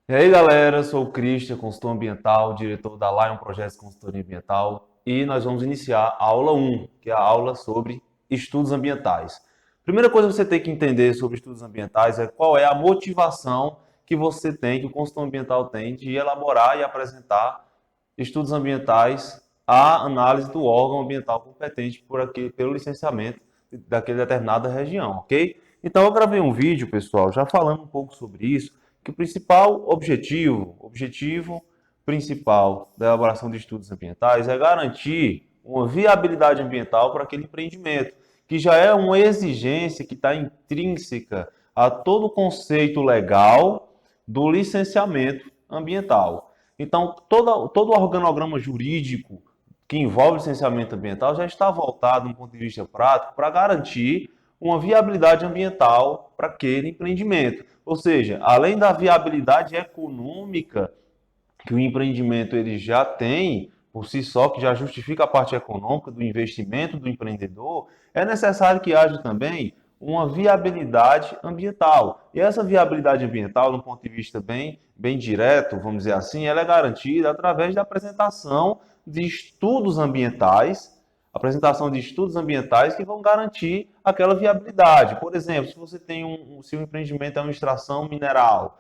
E aí, galera, sou o Christian, consultor ambiental, diretor da Lion Projetos de Consultoria Ambiental, e nós vamos iniciar a aula 1, que é a aula sobre estudos ambientais. Primeira coisa que você tem que entender sobre estudos ambientais é qual é a motivação que você tem, que o consultor ambiental tem, de elaborar e apresentar estudos ambientais à análise do órgão ambiental competente pelo licenciamento daquela determinada região, ok? Então, eu gravei um vídeo, pessoal, já falando um pouco sobre isso, que o principal objetivo principal da elaboração de estudos ambientais é garantir uma viabilidade ambiental para aquele empreendimento, que já é uma exigência que está intrínseca a todo o conceito legal do licenciamento ambiental. Então, todo o organograma jurídico que envolve licenciamento ambiental já está voltado, do ponto de vista prático, para garantir uma viabilidade ambiental para aquele empreendimento. Ou seja, além da viabilidade econômica que o empreendimento ele já tem por si só, que já justifica a parte econômica do investimento do empreendedor, é necessário que haja também uma viabilidade ambiental. E essa viabilidade ambiental, do ponto de vista bem direto, vamos dizer assim, ela é garantida através da apresentação de estudos ambientais que vão garantir aquela viabilidade. Por exemplo, se você tem se o empreendimento é uma extração mineral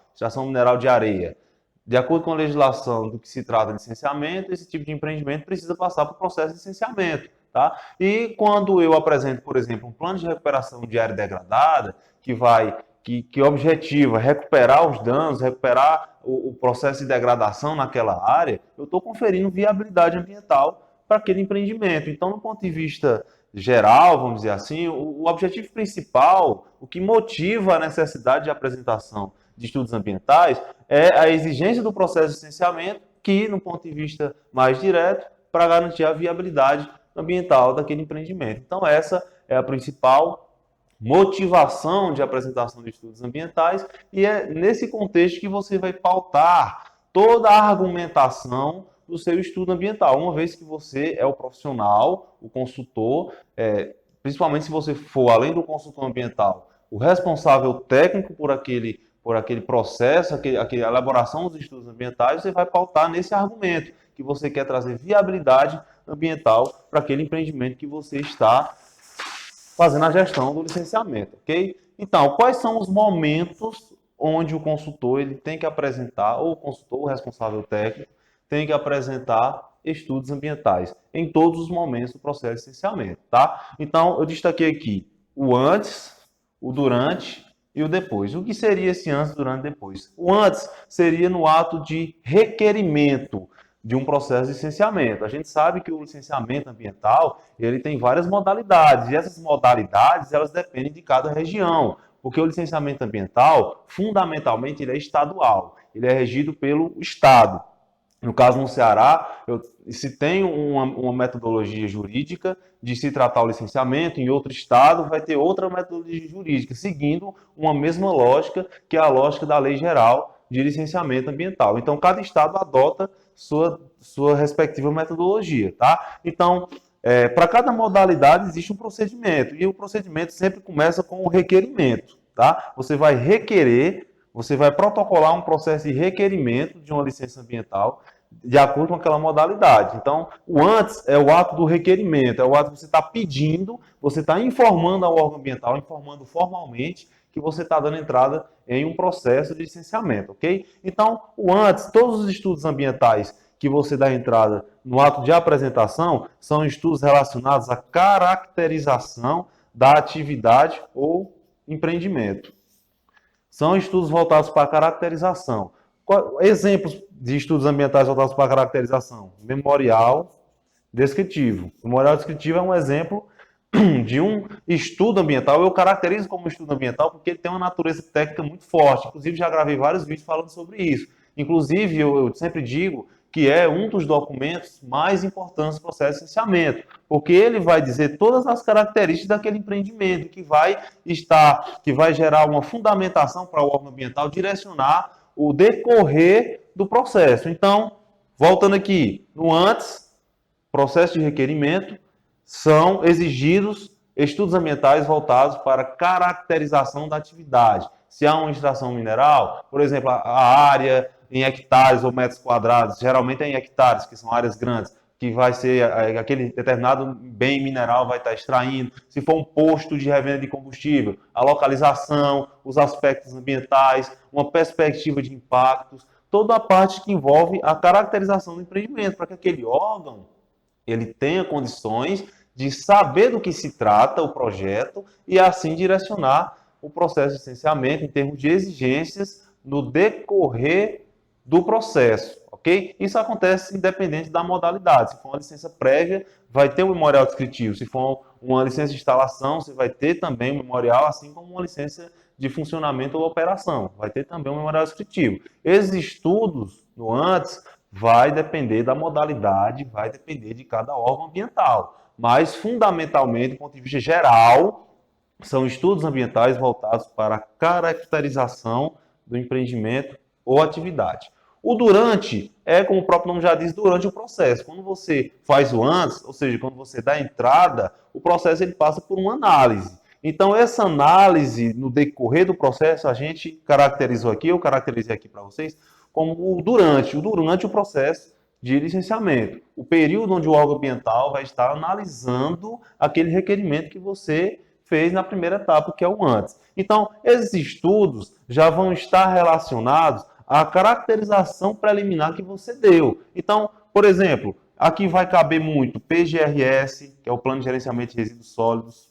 de areia, de acordo com a legislação do que se trata de licenciamento, esse tipo de empreendimento precisa passar por processo de licenciamento. Tá? E quando eu apresento, por exemplo, um plano de recuperação de área degradada, que objetiva recuperar os danos, recuperar o processo de degradação naquela área, eu estou conferindo viabilidade ambiental para aquele empreendimento. Então, do ponto de vista geral, vamos dizer assim, o objetivo principal, o que motiva a necessidade de apresentação de estudos ambientais, é a exigência do processo de licenciamento, que, no ponto de vista mais direto, para garantir a viabilidade ambiental daquele empreendimento. Então, essa é a principal motivação de apresentação de estudos ambientais, e é nesse contexto que você vai pautar toda a argumentação do seu estudo ambiental, uma vez que você é o profissional, o consultor, principalmente se você for, além do consultor ambiental, o responsável técnico por aquele processo, a elaboração dos estudos ambientais, você vai pautar nesse argumento, que você quer trazer viabilidade ambiental para aquele empreendimento que você está fazendo a gestão do licenciamento, ok? Então, quais são os momentos onde o consultor ele tem que apresentar, ou o consultor, o responsável técnico, tem que apresentar estudos ambientais em todos os momentos do processo de licenciamento, tá? Então, eu destaquei aqui o antes, o durante e o depois. O que seria esse antes, durante e depois? O antes seria no ato de requerimento de um processo de licenciamento. A gente sabe que o licenciamento ambiental ele tem várias modalidades, e essas modalidades elas dependem de cada região, porque o licenciamento ambiental, fundamentalmente, ele é estadual, ele é regido pelo Estado. No caso, no Ceará, se tem uma metodologia jurídica de se tratar o licenciamento, em outro estado vai ter outra metodologia jurídica, seguindo uma mesma lógica, que é a lógica da Lei Geral de Licenciamento Ambiental. Então, cada estado adota sua respectiva metodologia, tá? Então, para cada modalidade existe um procedimento, e o procedimento sempre começa com o requerimento, tá? Você vai protocolar um processo de requerimento de uma licença ambiental de acordo com aquela modalidade. Então, o antes é o ato do requerimento, é o ato que você está pedindo, você está informando ao órgão ambiental, informando formalmente que você está dando entrada em um processo de licenciamento, ok? Então, o antes, todos os estudos ambientais que você dá entrada no ato de apresentação são estudos relacionados à caracterização da atividade ou empreendimento. São estudos voltados para a caracterização. Exemplos de estudos ambientais voltados para a caracterização? Memorial descritivo. O memorial descritivo é um exemplo de um estudo ambiental. Eu caracterizo como estudo ambiental porque ele tem uma natureza técnica muito forte. Inclusive, já gravei vários vídeos falando sobre isso. Inclusive, eu sempre digo que é um dos documentos mais importantes do processo de licenciamento, porque ele vai dizer todas as características daquele empreendimento, que vai gerar uma fundamentação para o órgão ambiental direcionar o decorrer do processo. Então, voltando aqui, no antes, processo de requerimento, são exigidos estudos ambientais voltados para caracterização da atividade. Se há uma extração mineral, por exemplo, a área, em hectares ou metros quadrados, geralmente é em hectares, que são áreas grandes, que vai ser aquele determinado bem mineral vai estar extraindo, se for um posto de revenda de combustível, a localização, os aspectos ambientais, uma perspectiva de impactos, toda a parte que envolve a caracterização do empreendimento, para que aquele órgão ele tenha condições de saber do que se trata o projeto e assim direcionar o processo de licenciamento em termos de exigências no decorrer do processo, ok? Isso acontece independente da modalidade. Se for uma licença prévia, vai ter um memorial descritivo. Se for uma licença de instalação, você vai ter também um memorial, assim como uma licença de funcionamento ou operação. Vai ter também um memorial descritivo. Esses estudos, no antes, vai depender da modalidade, vai depender de cada órgão ambiental. Mas, fundamentalmente, do ponto de vista geral, são estudos ambientais voltados para a caracterização do empreendimento ou atividade. O durante é, como o próprio nome já diz, durante o processo. Quando você faz o antes, ou seja, quando você dá a entrada, o processo ele passa por uma análise. Então, essa análise, no decorrer do processo, a gente caracterizou aqui, eu caracterizei aqui para vocês, como o durante o processo de licenciamento. O período onde o órgão ambiental vai estar analisando aquele requerimento que você fez na primeira etapa, que é o antes. Então, esses estudos já vão estar relacionados à caracterização preliminar que você deu. Então, por exemplo, aqui vai caber muito PGRS, que é o Plano de Gerenciamento de Resíduos Sólidos,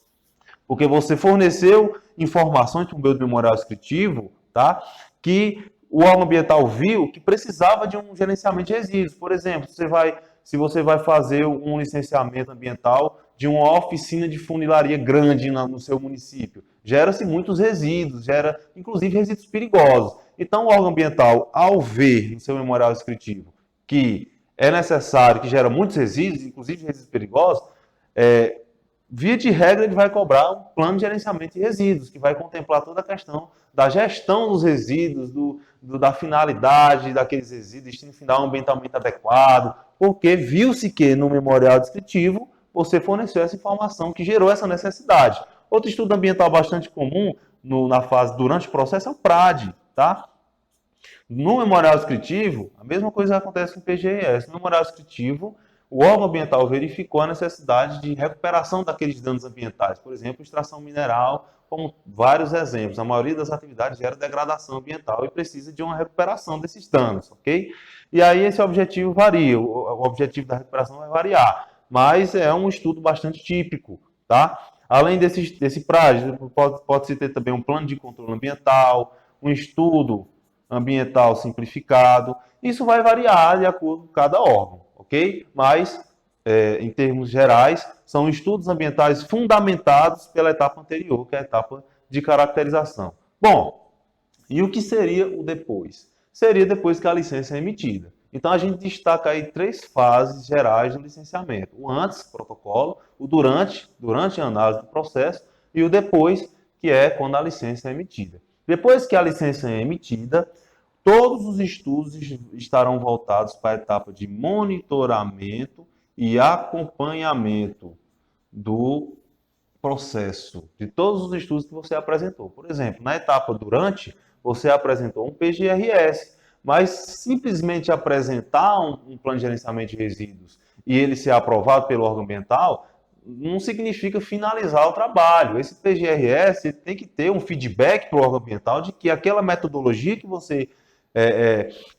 porque você forneceu informações para o meu memorial descritivo, tá? Que o órgão ambiental viu que precisava de um gerenciamento de resíduos. Por exemplo, se você vai fazer um licenciamento ambiental de uma oficina de funilaria grande no seu município, gera-se muitos resíduos, gera inclusive resíduos perigosos. Então, o órgão ambiental, ao ver no seu memorial descritivo que é necessário, que gera muitos resíduos, inclusive resíduos perigosos, via de regra, ele vai cobrar um plano de gerenciamento de resíduos, que vai contemplar toda a questão da gestão dos resíduos, da finalidade daqueles resíduos, destino final ambientalmente adequado, porque viu-se que no memorial descritivo você forneceu essa informação que gerou essa necessidade. Outro estudo ambiental bastante comum na fase durante o processo é o PRAD, tá? No memorial descritivo, a mesma coisa acontece com o PGRS. No memorial descritivo, o órgão ambiental verificou a necessidade de recuperação daqueles danos ambientais, por exemplo, extração mineral, como vários exemplos. A maioria das atividades gera degradação ambiental e precisa de uma recuperação desses danos, ok? E aí esse objetivo varia, o objetivo da recuperação vai variar, mas é um estudo bastante típico, tá? Além desse prazo, pode-se ter também um plano de controle ambiental, um estudo ambiental simplificado. Isso vai variar de acordo com cada órgão, ok? Mas, em termos gerais, são estudos ambientais fundamentados pela etapa anterior, que é a etapa de caracterização. Bom, e o que seria o depois? Seria depois que a licença é emitida. Então, a gente destaca aí 3 fases gerais do licenciamento. O antes, protocolo, o durante a análise do processo, e o depois, que é quando a licença é emitida. Depois que a licença é emitida, todos os estudos estarão voltados para a etapa de monitoramento e acompanhamento do processo, de todos os estudos que você apresentou. Por exemplo, na etapa durante, você apresentou um PGRS, mas simplesmente apresentar um plano de gerenciamento de resíduos e ele ser aprovado pelo órgão ambiental não significa finalizar o trabalho. Esse PGRS tem que ter um feedback para o órgão ambiental de que aquela metodologia que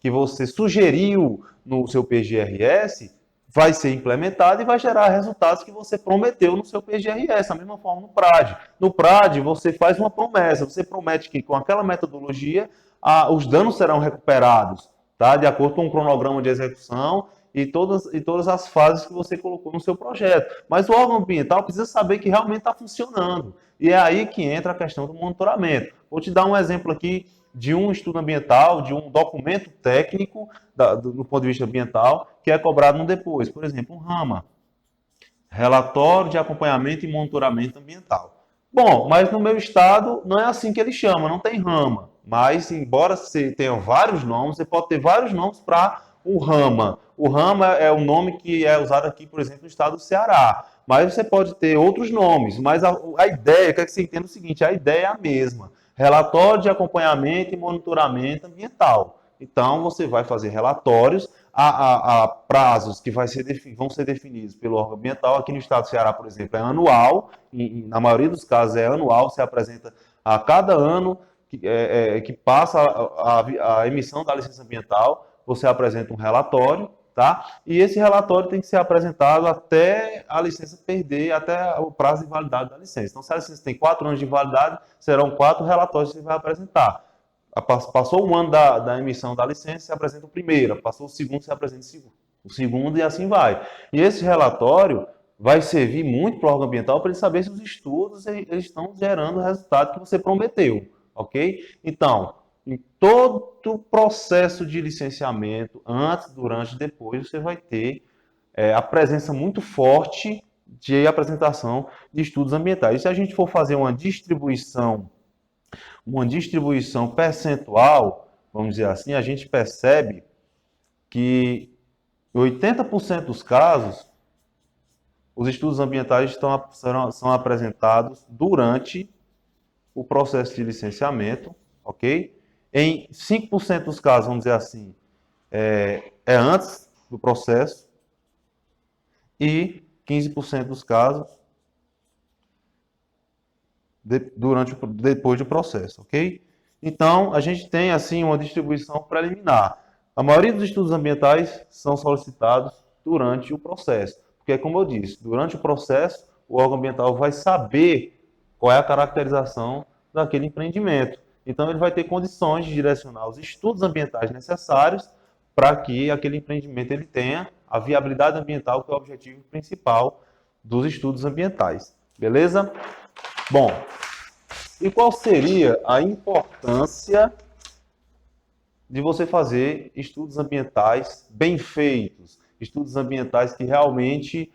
você sugeriu no seu PGRS vai ser implementada e vai gerar resultados que você prometeu no seu PGRS, da mesma forma no PRAD. No PRAD, você faz uma promessa, você promete que com aquela metodologia os danos serão recuperados, tá? De acordo com o cronograma de execução e todas as fases que você colocou no seu projeto. Mas o órgão ambiental precisa saber que realmente está funcionando. E é aí que entra a questão do monitoramento. Vou te dar um exemplo aqui de um estudo ambiental, de um documento técnico do ponto de vista ambiental, que é cobrado no depois. Por exemplo, um RAMA, Relatório de Acompanhamento e Monitoramento Ambiental. Bom, mas no meu estado não é assim que ele chama, não tem RAMA. Mas, embora você tenha vários nomes, você pode ter vários nomes para o RAMA. O RAMA é o nome que é usado aqui, por exemplo, no estado do Ceará. Mas você pode ter outros nomes. Mas a ideia, quer que você entenda o seguinte, a ideia é a mesma. Relatório de acompanhamento e monitoramento ambiental. Então, você vai fazer relatórios a prazos que vão ser definidos pelo órgão ambiental. Aqui no estado do Ceará, por exemplo, é anual, e na maioria dos casos é anual, você apresenta a cada ano que passa a emissão da licença ambiental, você apresenta um relatório, tá? E esse relatório tem que ser apresentado até a licença perder, até o prazo de validade da licença. Então, se a licença tem 4 anos de validade, serão 4 relatórios que você vai apresentar. Passou um ano da emissão da licença, você apresenta o primeiro. Passou o segundo, você apresenta o segundo e assim vai. E esse relatório vai servir muito para o órgão ambiental para ele saber se os estudos eles estão gerando o resultado que você prometeu, ok? Então, em todo o processo de licenciamento, antes, durante e depois, você vai ter a presença muito forte de apresentação de estudos ambientais. E se a gente for fazer uma distribuição percentual, vamos dizer assim, a gente percebe que 80% dos casos, os estudos ambientais são apresentados durante o processo de licenciamento, ok? Em 5% dos casos, vamos dizer assim, é antes do processo e 15% dos casos depois do processo, ok? Então, a gente tem, assim, uma distribuição preliminar. A maioria dos estudos ambientais são solicitados durante o processo, porque, como eu disse, durante o processo, o órgão ambiental vai saber qual é a caracterização daquele empreendimento. Então, ele vai ter condições de direcionar os estudos ambientais necessários para que aquele empreendimento ele tenha a viabilidade ambiental, que é o objetivo principal dos estudos ambientais. Beleza? Bom, e qual seria a importância de você fazer estudos ambientais bem feitos, estudos ambientais que realmente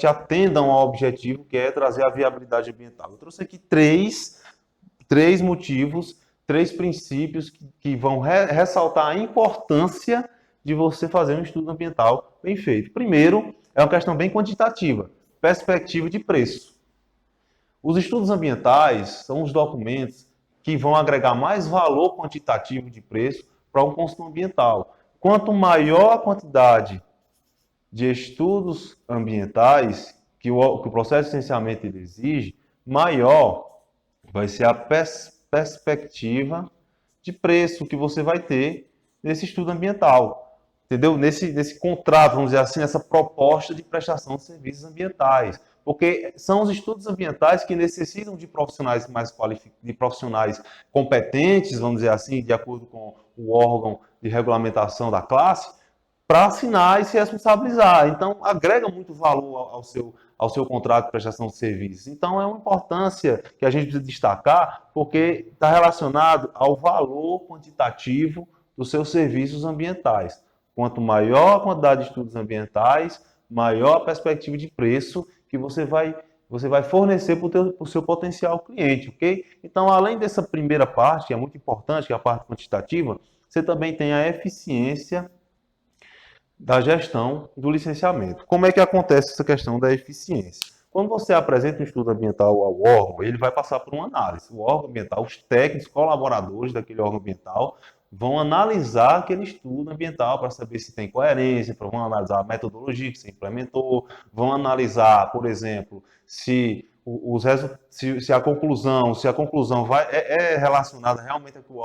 atendam ao objetivo que é trazer a viabilidade ambiental? Eu trouxe aqui três motivos, 3 princípios que vão ressaltar a importância de você fazer um estudo ambiental bem feito. Primeiro, é uma questão bem quantitativa, perspectiva de preço. Os estudos ambientais são os documentos que vão agregar mais valor quantitativo de preço para um consumo ambiental. Quanto maior a quantidade de estudos ambientais que o processo de licenciamento ele exige, maior vai ser a perspectiva de preço que você vai ter nesse estudo ambiental. Entendeu? Nesse contrato, vamos dizer assim, nessa proposta de prestação de serviços ambientais. Porque são os estudos ambientais que necessitam de profissionais mais qualificados, de profissionais competentes, vamos dizer assim, de acordo com o órgão de regulamentação da classe, para assinar e se responsabilizar. Então, agrega muito valor ao seu contrato de prestação de serviços. Então, é uma importância que a gente precisa destacar, porque está relacionado ao valor quantitativo dos seus serviços ambientais. Quanto maior a quantidade de estudos ambientais, maior a perspectiva de preço que você vai fornecer para o seu potencial cliente, ok? Então, além dessa primeira parte, que é muito importante, que é a parte quantitativa, você também tem a eficiência da gestão do licenciamento. Como é que acontece essa questão da eficiência? Quando você apresenta um estudo ambiental ao órgão, ele vai passar por uma análise. O órgão ambiental, os técnicos, colaboradores daquele órgão ambiental, vão analisar aquele estudo ambiental para saber se tem coerência, vão analisar a metodologia que você implementou, vão analisar, por exemplo, se a conclusão é relacionada realmente ao que o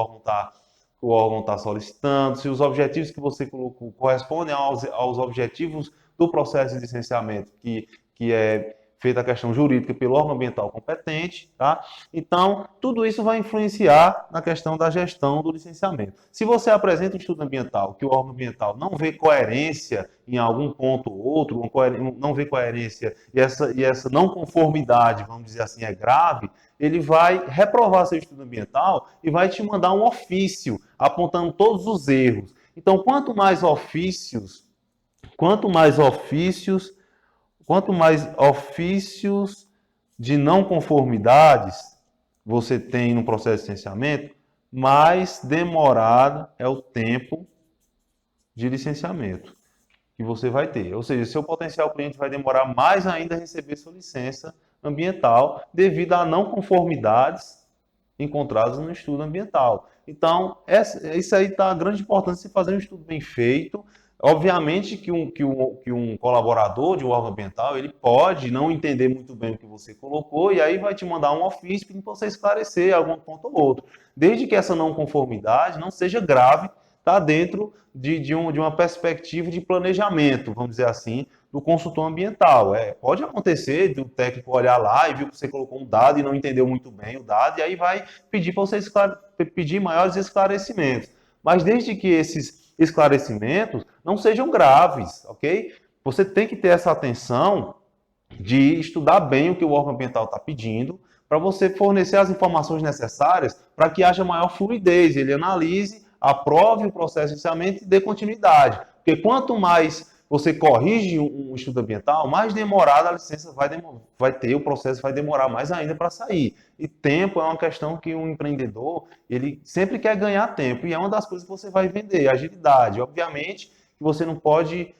órgão está solicitando, se os objetivos que você colocou correspondem aos objetivos do processo de licenciamento, que é feita a questão jurídica pelo órgão ambiental competente, tá? Então, tudo isso vai influenciar na questão da gestão do licenciamento. Se você apresenta um estudo ambiental que o órgão ambiental não vê coerência em algum ponto ou outro, não vê coerência e essa não conformidade, vamos dizer assim, é grave, ele vai reprovar seu estudo ambiental e vai te mandar um ofício apontando todos os erros. Então, quanto mais ofícios de não conformidades você tem no processo de licenciamento, mais demorado é o tempo de licenciamento que você vai ter. Ou seja, seu potencial cliente vai demorar mais ainda a receber sua licença ambiental devido a não conformidades encontradas no estudo ambiental. Então, isso aí está a grande importância de fazer um estudo bem feito. Obviamente que um colaborador de um órgão ambiental, ele pode não entender muito bem o que você colocou e aí vai te mandar um ofício pedindo para você esclarecer algum ponto ou outro. Desde que essa não conformidade não seja grave, está dentro de uma perspectiva de planejamento, vamos dizer assim, do consultor ambiental. Pode acontecer do técnico olhar lá e viu que você colocou um dado e não entendeu muito bem o dado, e aí vai pedir para você pedir maiores esclarecimentos. Mas desde que esses esclarecimentos não sejam graves, ok? Você tem que ter essa atenção de estudar bem o que o órgão ambiental está pedindo, para você fornecer as informações necessárias para que haja maior fluidez, ele analise, aprove o processo de licenciamento e dê continuidade. Porque quanto mais você corrige um estudo ambiental, mais demorada a licença vai ter, o processo vai demorar mais ainda para sair. E tempo é uma questão que um empreendedor, ele sempre quer ganhar tempo, e é uma das coisas que você vai vender, agilidade. Obviamente que você não pode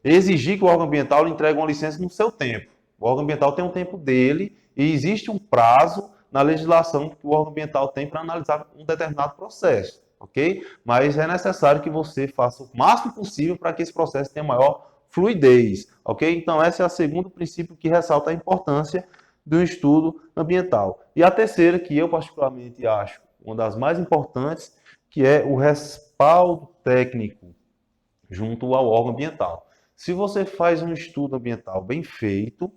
exigir que o órgão ambiental lhe entregue uma licença no seu tempo. O órgão ambiental tem um tempo dele e existe um prazo na legislação que o órgão ambiental tem para analisar um determinado processo. Ok? Mas é necessário que você faça o máximo possível para que esse processo tenha maior fluidez, ok? Então, esse é o segundo princípio que ressalta a importância do estudo ambiental. E a terceira, que eu particularmente acho uma das mais importantes, que é o respaldo técnico junto ao órgão ambiental. Se você faz um estudo ambiental bem feito,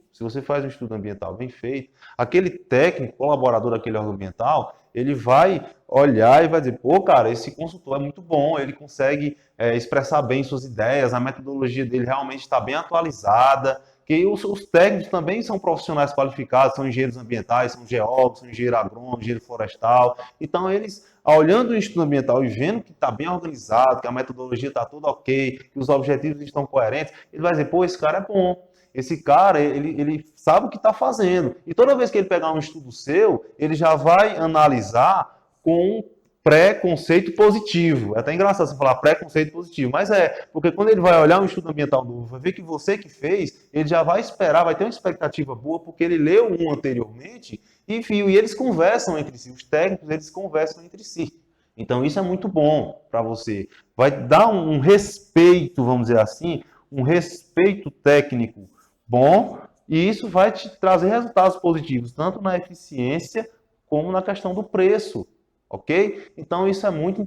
aquele técnico, colaborador daquele órgão ambiental, ele vai olhar e vai dizer, pô, cara, esse consultor é muito bom, ele consegue expressar bem suas ideias, a metodologia dele realmente está bem atualizada, que os técnicos também são profissionais qualificados, são engenheiros ambientais, são geólogos, são engenheiro agrônomo, engenheiro florestal. Então, eles, olhando o estudo ambiental e vendo que está bem organizado, que a metodologia está tudo ok, que os objetivos estão coerentes, ele vai dizer, pô, esse cara é bom. Esse cara, ele sabe o que está fazendo. E toda vez que ele pegar um estudo seu, ele já vai analisar com um pré-conceito positivo. É até engraçado você falar pré-conceito positivo, mas porque quando ele vai olhar um estudo ambiental novo, vai ver que você que fez, ele já vai esperar, vai ter uma expectativa boa, porque ele leu um anteriormente, enfim, e eles conversam entre si, os técnicos, eles conversam entre si. Então, isso é muito bom para você. Vai dar um respeito, vamos dizer assim, um respeito técnico bom, e isso vai te trazer resultados positivos, tanto na eficiência como na questão do preço, ok? Então, isso é muito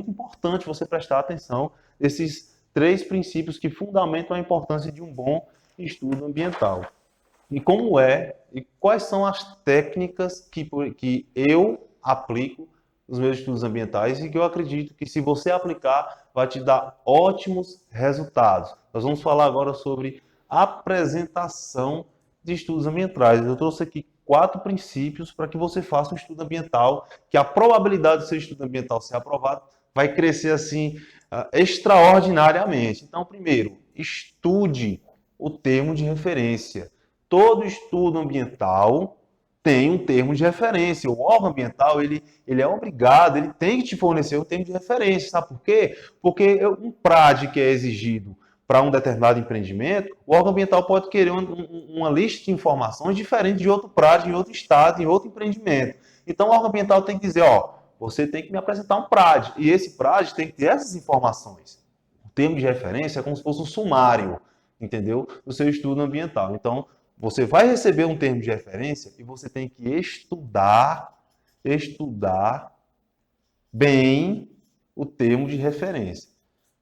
importante você prestar atenção nesses 3 princípios que fundamentam a importância de um bom estudo ambiental. E quais são as técnicas que eu aplico nos meus estudos ambientais e que eu acredito que, se você aplicar, vai te dar ótimos resultados. Nós vamos falar agora sobre apresentação de estudos ambientais. Eu trouxe aqui 4 princípios para que você faça um estudo ambiental, que a probabilidade do seu estudo ambiental ser aprovado vai crescer assim extraordinariamente. Então, primeiro, estude o termo de referência. Todo estudo ambiental tem um termo de referência. O órgão ambiental, ele é obrigado, ele tem que te fornecer um termo de referência. Sabe por quê? Porque um PRAD que é exigido para um determinado empreendimento, o órgão ambiental pode querer uma lista de informações diferente de outro PRAD, em outro estado, em outro empreendimento. Então, o órgão ambiental tem que dizer, você tem que me apresentar um PRAD, e esse PRAD tem que ter essas informações. O termo de referência é como se fosse um sumário, entendeu? Do seu estudo ambiental. Então, você vai receber um termo de referência e você tem que estudar bem o termo de referência.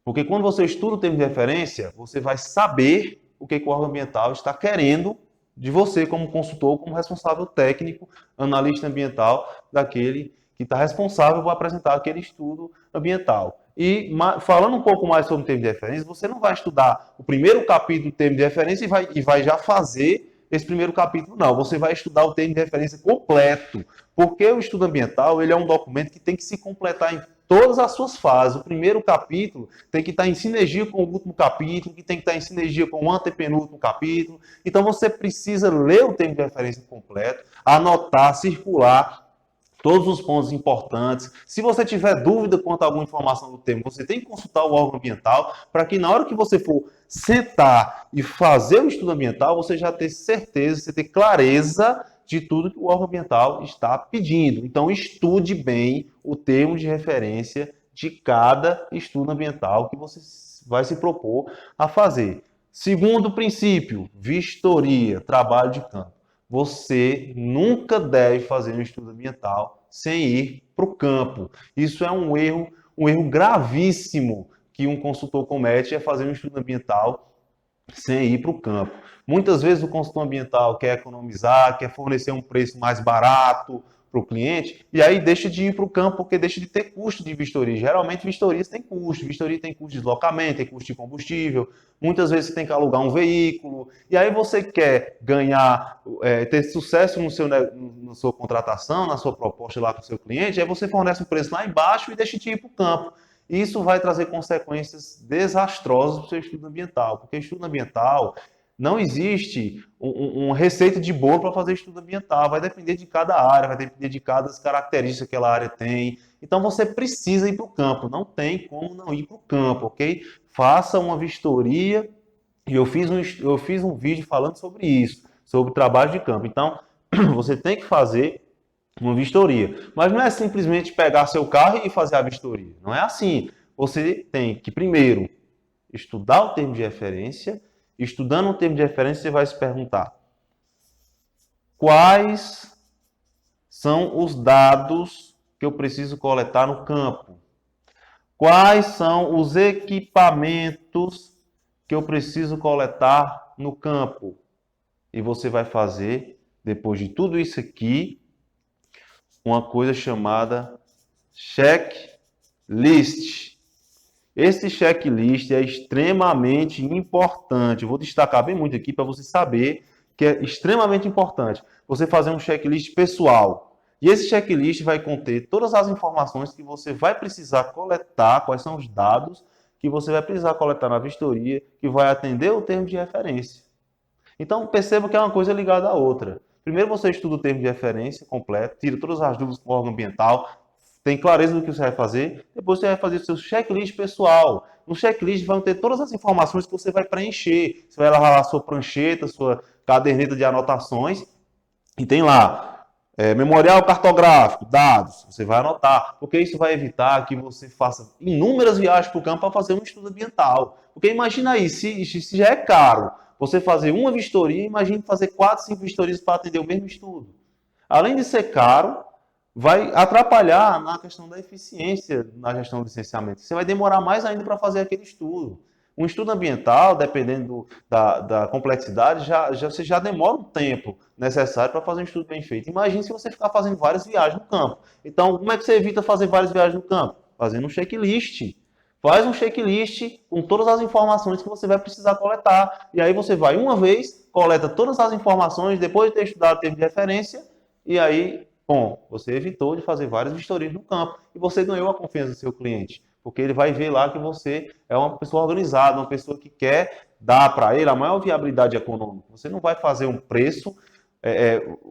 Porque quando você estuda o termo de referência, você vai saber o que o órgão ambiental está querendo de você como consultor, como responsável técnico, analista ambiental, daquele que está responsável por apresentar aquele estudo ambiental. E falando um pouco mais sobre o termo de referência, você não vai estudar o primeiro capítulo do termo de referência e vai já fazer esse primeiro capítulo, não. Você vai estudar o termo de referência completo, porque o estudo ambiental ele é um documento que tem que se completar em todas as suas fases. O primeiro capítulo tem que estar em sinergia com o último capítulo, que tem que estar em sinergia com o antepenúltimo capítulo. Então, você precisa ler o termo de referência completo, anotar, circular todos os pontos importantes. Se você tiver dúvida quanto a alguma informação do termo, você tem que consultar o órgão ambiental para que, na hora que você for sentar e fazer o estudo ambiental, você já ter certeza, você ter clareza de tudo que o órgão ambiental está pedindo. Então, estude bem o termo de referência de cada estudo ambiental que você vai se propor a fazer. Segundo princípio, vistoria, trabalho de campo. Você nunca deve fazer um estudo ambiental sem ir para o campo. Isso é um erro gravíssimo que um consultor comete, é fazer um estudo ambiental sem ir para o campo. Muitas vezes o consultor ambiental quer economizar, quer fornecer um preço mais barato para o cliente, e aí deixa de ir para o campo porque deixa de ter custo de vistoria. Geralmente vistorias têm custo, vistoria tem custo de deslocamento, tem custo de combustível, muitas vezes você tem que alugar um veículo, e aí você quer ganhar, ter sucesso na sua contratação, na sua proposta lá com o seu cliente, aí você fornece um preço lá embaixo e deixa de ir para o campo. Isso vai trazer consequências desastrosas para o seu estudo ambiental, porque estudo ambiental não existe uma receita de bolo para fazer estudo ambiental, vai depender de cada área, vai depender de cada característica que aquela área tem. Então você precisa ir para o campo, não tem como não ir para o campo, ok? Faça uma vistoria, e eu fiz um vídeo falando sobre isso, sobre trabalho de campo. Então você tem que fazer uma vistoria. Mas não é simplesmente pegar seu carro e fazer a vistoria. Não é assim. Você tem que, primeiro, estudar o termo de referência. Estudando o termo de referência, você vai se perguntar: quais são os dados que eu preciso coletar no campo? Quais são os equipamentos que eu preciso coletar no campo? E você vai fazer, depois de tudo isso aqui, uma coisa chamada checklist. Esse checklist é extremamente importante. Eu vou destacar bem muito aqui para você saber que é extremamente importante você fazer um checklist pessoal. E esse checklist vai conter todas as informações que você vai precisar coletar, quais são os dados que você vai precisar coletar na vistoria, que vai atender o termo de referência. Então, perceba que é uma coisa ligada à outra. Primeiro você estuda o termo de referência completo, tira todas as dúvidas com o órgão ambiental, tem clareza do que você vai fazer, depois você vai fazer o seu checklist pessoal. No checklist vão ter todas as informações que você vai preencher. Você vai lá a sua prancheta, sua caderneta de anotações, e tem lá, memorial cartográfico, dados, você vai anotar, porque isso vai evitar que você faça inúmeras viagens para o campo para fazer um estudo ambiental. Porque imagina aí, se já é caro você fazer uma vistoria, imagine fazer 4, 5 vistorias para atender o mesmo estudo. Além de ser caro, vai atrapalhar na questão da eficiência na gestão do licenciamento. Você vai demorar mais ainda para fazer aquele estudo. Um estudo ambiental, dependendo da complexidade, você já demora um tempo necessário para fazer um estudo bem feito. Imagine se você ficar fazendo várias viagens no campo. Então, como é que você evita fazer várias viagens no campo? Fazendo um checklist. Faz um checklist com todas as informações que você vai precisar coletar. E aí você vai uma vez, coleta todas as informações, depois de ter estudado o termo de referência, e aí, bom, você evitou de fazer várias vistorias no campo. E você ganhou a confiança do seu cliente. Porque ele vai ver lá que você é uma pessoa organizada, uma pessoa que quer dar para ele a maior viabilidade econômica. Você não vai fazer um preço,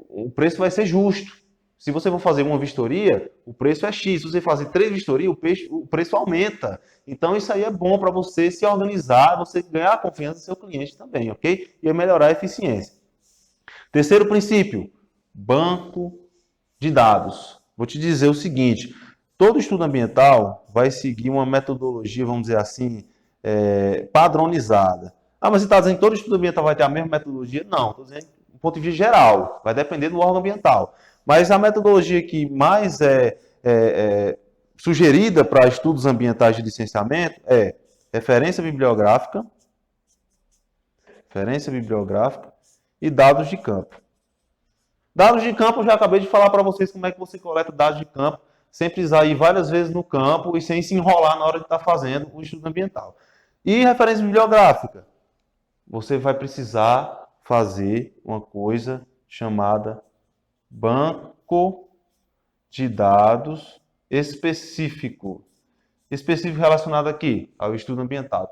o preço vai ser justo. Se você for fazer uma vistoria, o preço é X. Se você fazer 3 vistorias, o preço aumenta. Então, isso aí é bom para você se organizar, você ganhar a confiança do seu cliente também, ok? E melhorar a eficiência. Terceiro princípio, banco de dados. Vou te dizer o seguinte, todo estudo ambiental vai seguir uma metodologia, vamos dizer assim, padronizada. Ah, mas você está dizendo que todo estudo ambiental vai ter a mesma metodologia? Não, estou dizendo do ponto de vista geral, vai depender do órgão ambiental. Mas a metodologia que mais é sugerida para estudos ambientais de licenciamento é referência bibliográfica e dados de campo. Dados de campo, eu já acabei de falar para vocês como é que você coleta dados de campo, sem precisar ir várias vezes no campo e sem se enrolar na hora de estar fazendo o estudo ambiental. E referência bibliográfica, você vai precisar fazer uma coisa chamada banco de dados específico. Específico relacionado aqui ao estudo ambiental.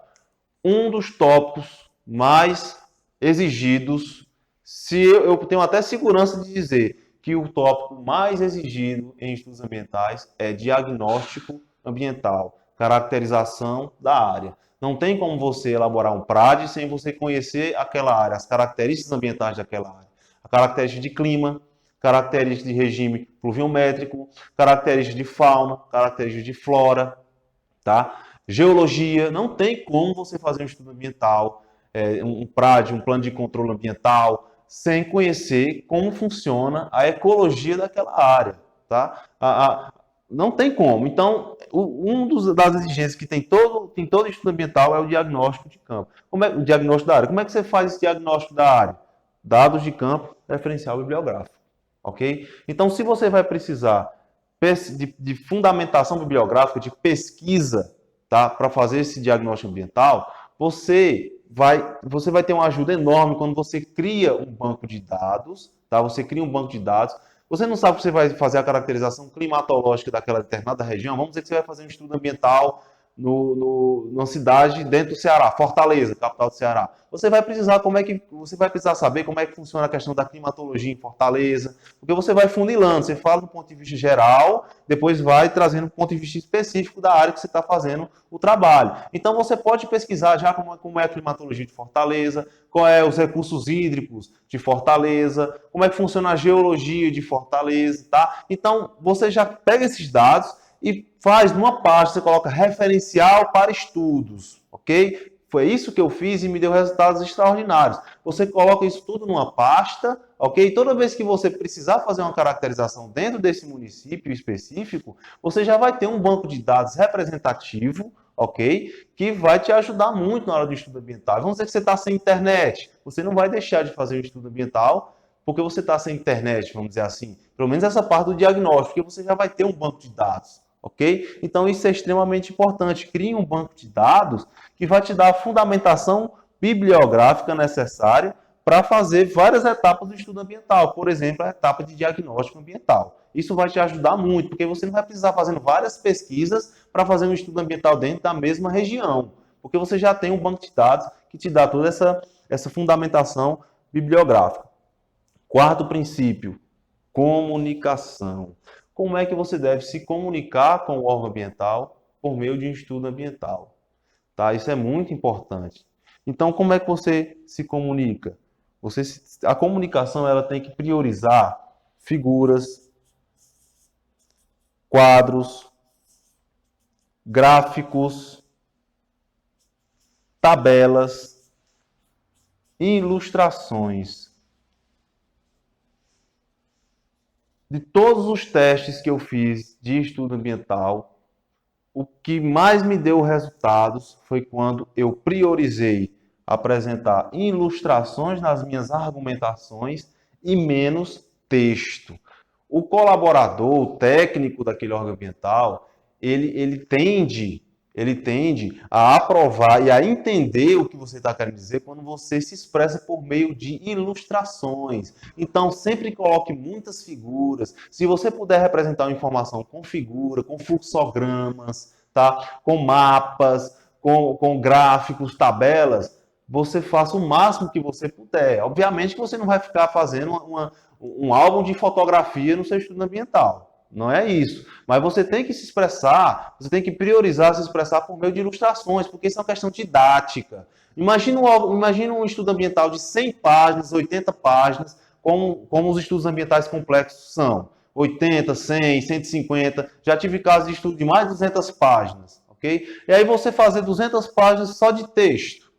Um dos tópicos mais exigidos, se eu tenho até segurança de dizer que o tópico mais exigido em estudos ambientais é diagnóstico ambiental, caracterização da área. Não tem como você elaborar um PRAD sem você conhecer aquela área, as características ambientais daquela área, a característica de clima, características de regime pluviométrico, características de fauna, características de flora, tá? Geologia, não tem como você fazer um estudo ambiental, um PRAD, um plano de controle ambiental, sem conhecer como funciona a ecologia daquela área, tá? Não tem como. Então, das exigências que tem todo estudo ambiental é o diagnóstico de campo. O diagnóstico da área. Como é que você faz esse diagnóstico da área? Dados de campo, referencial bibliográfico, ok? Então, se você vai precisar de fundamentação bibliográfica, de pesquisa, tá, para fazer esse diagnóstico ambiental, você vai ter uma ajuda enorme quando você cria um banco de dados, tá? Você cria um banco de dados. Você não sabe se você vai fazer a caracterização climatológica daquela determinada região. Vamos dizer que você vai fazer um estudo ambiental numa cidade dentro do Ceará, Fortaleza, capital do Ceará. Você vai precisar saber como é que funciona a questão da climatologia em Fortaleza, porque você vai funilando, você fala do ponto de vista geral, depois vai trazendo o ponto de vista específico da área que você está fazendo o trabalho. Então você pode pesquisar já como é a climatologia de Fortaleza, qual é os recursos hídricos de Fortaleza, como é que funciona a geologia de Fortaleza, tá? Então você já pega esses dados e faz numa pasta, você coloca referencial para estudos, ok? Foi isso que eu fiz e me deu resultados extraordinários. Você coloca isso tudo numa pasta, ok? Toda vez que você precisar fazer uma caracterização dentro desse município específico, você já vai ter um banco de dados representativo, ok? Que vai te ajudar muito na hora do estudo ambiental. Vamos dizer que você está sem internet, você não vai deixar de fazer o estudo ambiental porque você está sem internet, vamos dizer assim. Pelo menos essa parte do diagnóstico, porque você já vai ter um banco de dados. Ok? Então isso é extremamente importante. Crie um banco de dados que vai te dar a fundamentação bibliográfica necessária para fazer várias etapas do estudo ambiental. Por exemplo, a etapa de diagnóstico ambiental. Isso vai te ajudar muito, porque você não vai precisar fazendo várias pesquisas para fazer um estudo ambiental dentro da mesma região, porque você já tem um banco de dados que te dá toda essa fundamentação bibliográfica. Quarto princípio, comunicação. Como é que você deve se comunicar com o órgão ambiental por meio de um estudo ambiental? Tá? Isso é muito importante. Então, como é que você se comunica? A comunicação ela tem que priorizar figuras, quadros, gráficos, tabelas, ilustrações. De todos os testes que eu fiz de estudo ambiental, o que mais me deu resultados foi quando eu priorizei apresentar ilustrações nas minhas argumentações e menos texto. O colaborador, o técnico daquele órgão ambiental, ele tende a aprovar e a entender o que você está querendo dizer quando você se expressa por meio de ilustrações. Então, sempre coloque muitas figuras. Se você puder representar uma informação com figura, com fluxogramas, tá? Com mapas, com gráficos, tabelas, você faça o máximo que você puder. Obviamente que você não vai ficar fazendo um álbum de fotografia no seu estudo ambiental. Não é isso. Mas você tem que se expressar, você tem que priorizar se expressar por meio de ilustrações, porque isso é uma questão didática. Imagina um estudo ambiental de 100 páginas, 80 páginas, como os estudos ambientais complexos são. 80, 100, 150. Já tive casos de estudo de mais de 200 páginas. Ok? E aí você fazer 200 páginas só de texto.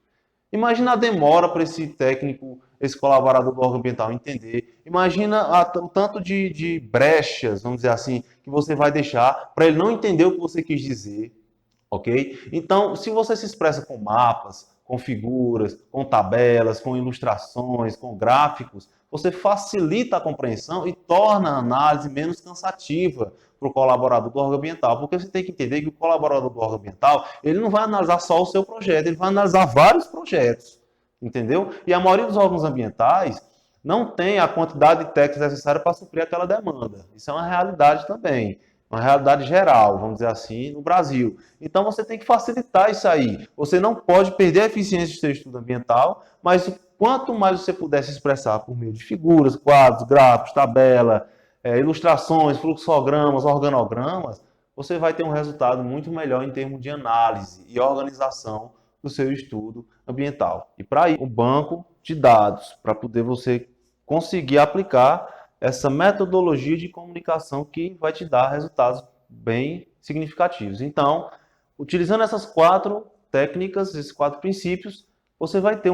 Imagina a demora para esse técnico, esse colaborador do órgão ambiental entender. Imagina o tanto de brechas, vamos dizer assim, que você vai deixar para ele não entender o que você quis dizer, ok? Então, se você se expressa com mapas, com figuras, com tabelas, com ilustrações, com gráficos, você facilita a compreensão e torna a análise menos cansativa para o colaborador do órgão ambiental, porque você tem que entender que o colaborador do órgão ambiental, ele não vai analisar só o seu projeto, ele vai analisar vários projetos, entendeu? E a maioria dos órgãos ambientais não tem a quantidade de técnicos necessária para suprir aquela demanda. Isso é uma realidade também, uma realidade geral, vamos dizer assim, no Brasil. Então você tem que facilitar isso aí. Você não pode perder a eficiência do seu estudo ambiental, mas quanto mais você puder se expressar por meio de figuras, quadros, gráficos, tabela, ilustrações, fluxogramas, organogramas, você vai ter um resultado muito melhor em termos de análise e organização do seu estudo ambiental. E para isso, um banco de dados, para poder você conseguir aplicar essa metodologia de comunicação que vai te dar resultados bem significativos. Então, utilizando essas 4 técnicas, esses 4 princípios, você vai ter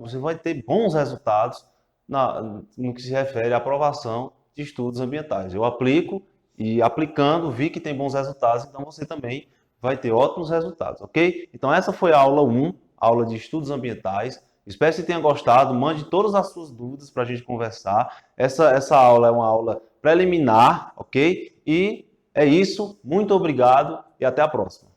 você vai ter bons resultados no que se refere à aprovação de estudos ambientais. Eu aplico e aplicando, vi que tem bons resultados, então você também vai ter ótimos resultados, ok? Então essa foi a aula 1, aula de estudos ambientais. Espero que você tenha gostado, mande todas as suas dúvidas para a gente conversar. Essa aula é uma aula preliminar, ok? E é isso, muito obrigado e até a próxima.